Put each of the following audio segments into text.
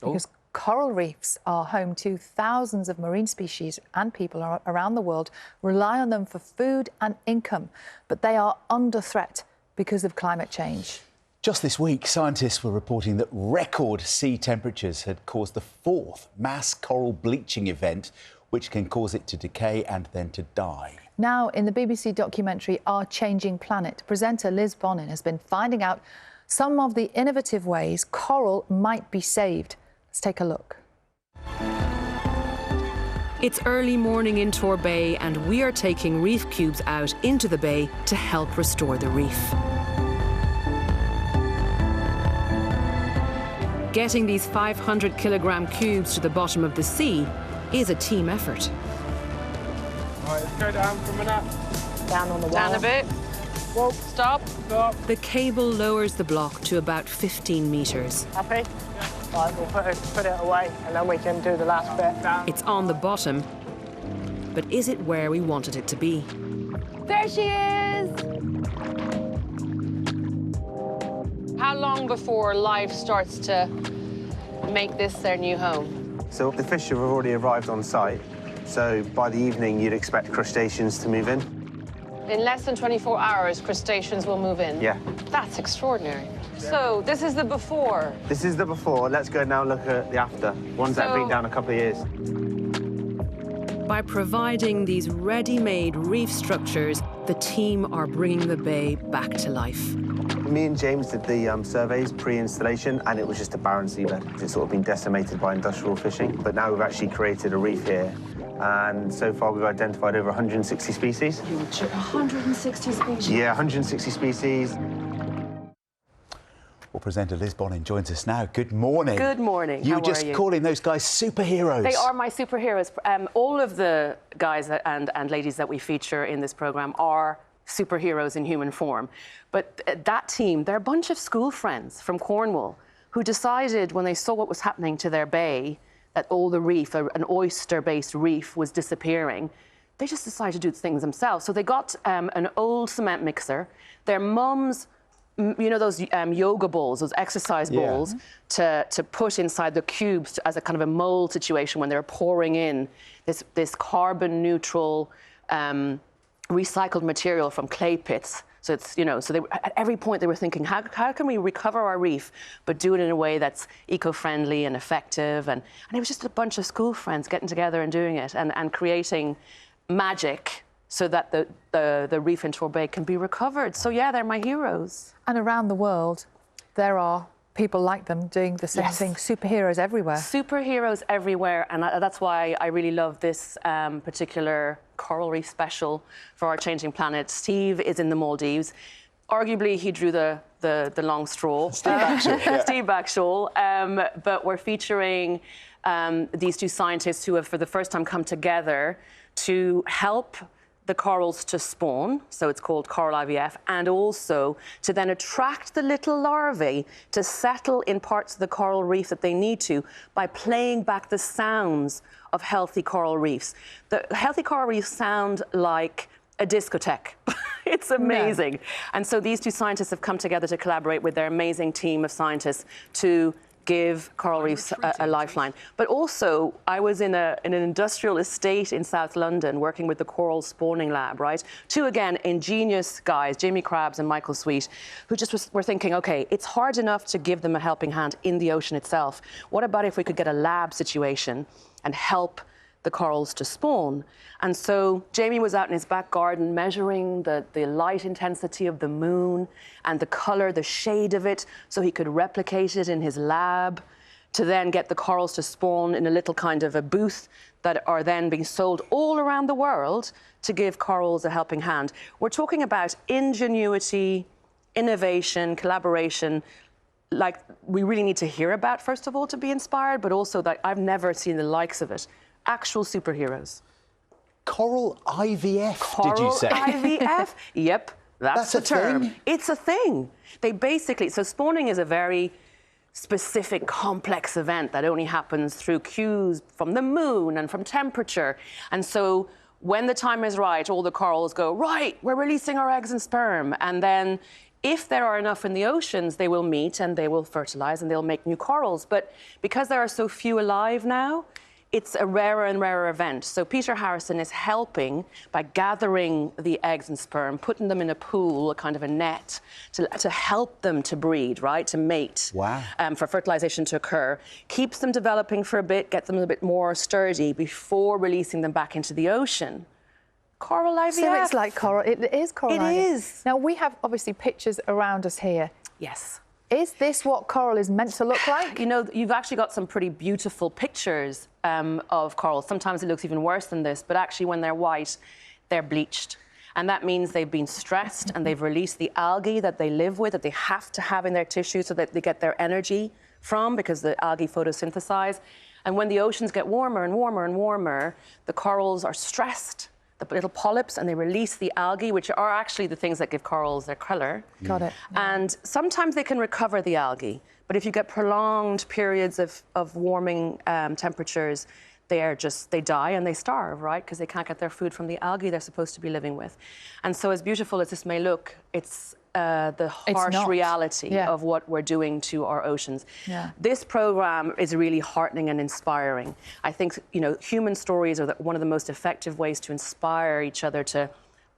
reefs, because coral reefs are home to thousands of marine species, and people around the world rely on them for food and income. But they are under threat because of climate change. Just this week, scientists were reporting that record sea temperatures had caused the 4th mass coral bleaching event, which can cause it to decay and then to die. Now, in the BBC documentary Our Changing Planet, presenter Liz Bonnin has been finding out some of the innovative ways coral might be saved. Let's take a look. It's early morning in Tor Bay, and we are taking reef cubes out into the bay to help restore the reef. Getting these 500-kilogram cubes to the bottom of the sea is a team effort. All right, let's go down for a minute. Down on the wall. Down a bit. Whoa, stop. Stop. The cable lowers the block to about 15 metres. Happy? Yeah. Right, we'll put it away and then we can do the last bit. Down. It's on the bottom, but is it where we wanted it to be? There she is! How long before life starts to make this their new home? So the fish have already arrived on site, so by the evening you'd expect crustaceans to move in. In less than 24 hours, crustaceans will move in? Yeah. That's extraordinary. So this is the before. This is the before. Let's go now look at the after, ones that have been down a couple of years. By providing these ready-made reef structures, the team are bringing the bay back to life. Me and James did the surveys pre-installation, and it was just a barren seabed. It's sort of been decimated by industrial fishing, but now we've actually created a reef here. And so far, we've identified over 160 species. 160 species? Yeah, 160 species. Well, presenter Liz Bonnin joins us now. Good morning. Good morning. You How were just are you? calling those guys superheroes. They are my superheroes. All of the guys and ladies that we feature in this programme are superheroes in human form. But that team, they're a bunch of school friends from Cornwall who decided when they saw what was happening to their bay, that all the reef, an oyster-based reef, was disappearing, they just decided to do things themselves. So they got an old cement mixer. Their mums, you know, those yoga balls, those exercise balls, to put inside the cubes as a kind of a mold situation when they're pouring in this carbon-neutral recycled material from clay pits. So it's, you know, so at every point they were thinking, how can we recover our reef, but do it in a way that's eco-friendly and effective? And it was just a bunch of school friends getting together and doing it and creating magic so that the reef in Tor Bay can be recovered. So yeah, they're my heroes. And around the world, there are people like them doing the same thing, superheroes everywhere. Superheroes everywhere, and that's why I really love this particular coral reef special for Our Changing Planet. Steve is in the Maldives. Arguably, he drew the long straw. Steve Backshall. Yeah. Steve Backshall. But we're featuring these two scientists who have, for the first time, come together to help the corals to spawn, so it's called coral IVF, and also to then attract the little larvae to settle in parts of the coral reef that they need to by playing back the sounds of healthy coral reefs. The healthy coral reefs sound like a discotheque. It's amazing. Yeah. And so these two scientists have come together to collaborate with their amazing team of scientists to give coral reefs a lifeline. But also, I was in an industrial estate in South London working with the Coral Spawning Lab, right? Two, again, ingenious guys, Jamie Krabs and Michael Sweet, who just were thinking, OK, it's hard enough to give them a helping hand in the ocean itself. What about if we could get a lab situation and help the corals to spawn? And so Jamie was out in his back garden measuring the light intensity of the moon and the colour, the shade of it, so he could replicate it in his lab to then get the corals to spawn in a little kind of a booth that are then being sold all around the world to give corals a helping hand. We're talking about ingenuity, innovation, collaboration, like we really need to hear about, first of all, to be inspired, but also that I've never seen the likes of it. Actual superheroes. Coral IVF, did you say? Coral IVF? Yep, that's the term. Thing? It's a thing. They basically, so spawning is a very specific, complex event that only happens through cues from the moon and from temperature. And so when the time is right, all the corals go, right, we're releasing our eggs and sperm. And then If there are enough in the oceans, they will meet and they will fertilize and they'll make new corals. But because there are so few alive now, it's a rarer and rarer event. So Peter Harrison is helping by gathering the eggs and sperm, putting them in a pool, a kind of a net, to help them to breed, right, to mate. Wow. For fertilization to occur. Keeps them developing for a bit, get them a bit more sturdy before releasing them back into the ocean. Coral IVF. So it's like coral. It is coral It IVF. is. Now, we have obviously pictures around us here. Yes. Is this what coral is meant to look like? You know, you've actually got some pretty beautiful pictures of corals. Sometimes it looks even worse than this, but actually when they're white, they're bleached. And that means they've been stressed and they've released the algae that they live with, that they have to have in their tissue so that they get their energy from, because the algae photosynthesize. And when the oceans get warmer and warmer and warmer, the corals are stressed, the little polyps, and they release the algae, which are actually the things that give corals their colour. Got it. Yeah. And sometimes they can recover the algae, but if you get prolonged periods of warming temperatures, they die and they starve, right? Because they can't get their food from the algae they're supposed to be living with. And so as beautiful as this may look, it's the harsh reality of what we're doing to our oceans. Yeah. This program is really heartening and inspiring. I think, you know, human stories are one of the most effective ways to inspire each other to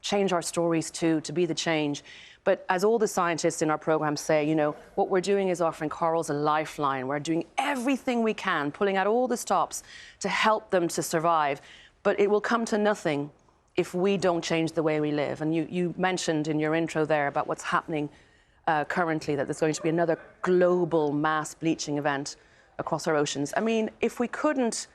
change our stories too, to be the change. But as all the scientists in our program say, you know, what we're doing is offering corals a lifeline. We're doing everything we can, pulling out all the stops to help them to survive. But it will come to nothing if we don't change the way we live. And you mentioned in your intro there about what's happening currently, that there's going to be another global mass bleaching event across our oceans. I mean, if we couldn't,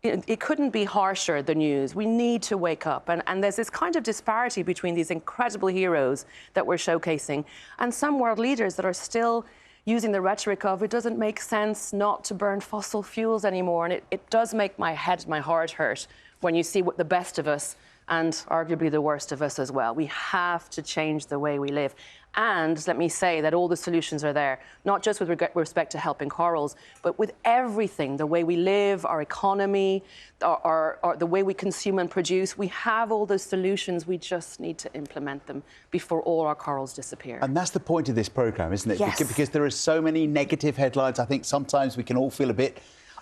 it couldn't be harsher, the news. We need to wake up. And there's this kind of disparity between these incredible heroes that we're showcasing and some world leaders that are still using the rhetoric of it doesn't make sense not to burn fossil fuels anymore. And it does make my heart hurt when you see what the best of us and arguably the worst of us as well. We have to change the way we live. And let me say that all the solutions are there, not just with respect to helping corals, but with everything, the way we live, our economy, the way we consume and produce. We have all those solutions. We just need to implement them before all our corals disappear. And that's the point of this programme, isn't it? Yes. Because there are so many negative headlines. I think sometimes we can all feel a bit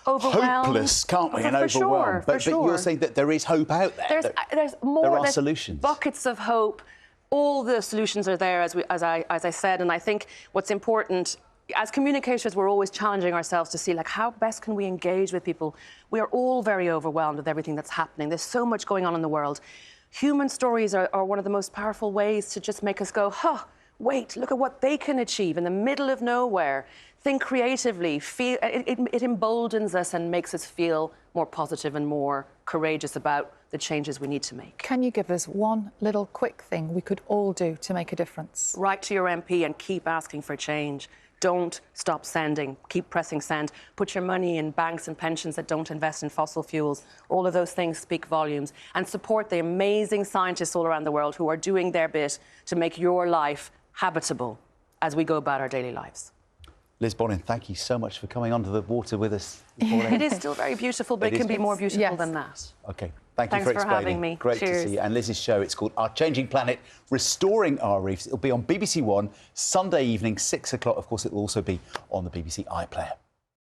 hopeless, can't we, and overwhelmed. But you're saying that there is hope out there. There's more. There are solutions. Buckets of hope. All the solutions are there, as I said. And I think what's important, as communicators, we're always challenging ourselves to see, like, how best can we engage with people? We are all very overwhelmed with everything that's happening. There's so much going on in the world. Human stories are one of the most powerful ways to just make us go, wait, look at what they can achieve in the middle of nowhere. Think creatively. Feel it emboldens us and makes us feel more positive and more courageous about the changes we need to make. Can you give us one little quick thing we could all do to make a difference? Write to your MP and keep asking for change. Don't stop sending. Keep pressing send. Put your money in banks and pensions that don't invest in fossil fuels. All of those things speak volumes. And support the amazing scientists all around the world who are doing their bit to make your life habitable as we go about our daily lives. Liz Bonnin, thank you so much for coming onto the water with us this morning. It is still very beautiful, but it can be more beautiful than that. OK, thank you Thanks for for explaining. having me. Great Cheers. to see you. And Liz's show, it's called Our Changing Planet, Restoring Our Reefs. It'll be on BBC One, Sunday evening, 6 o'clock. Of course, it will also be on the BBC iPlayer.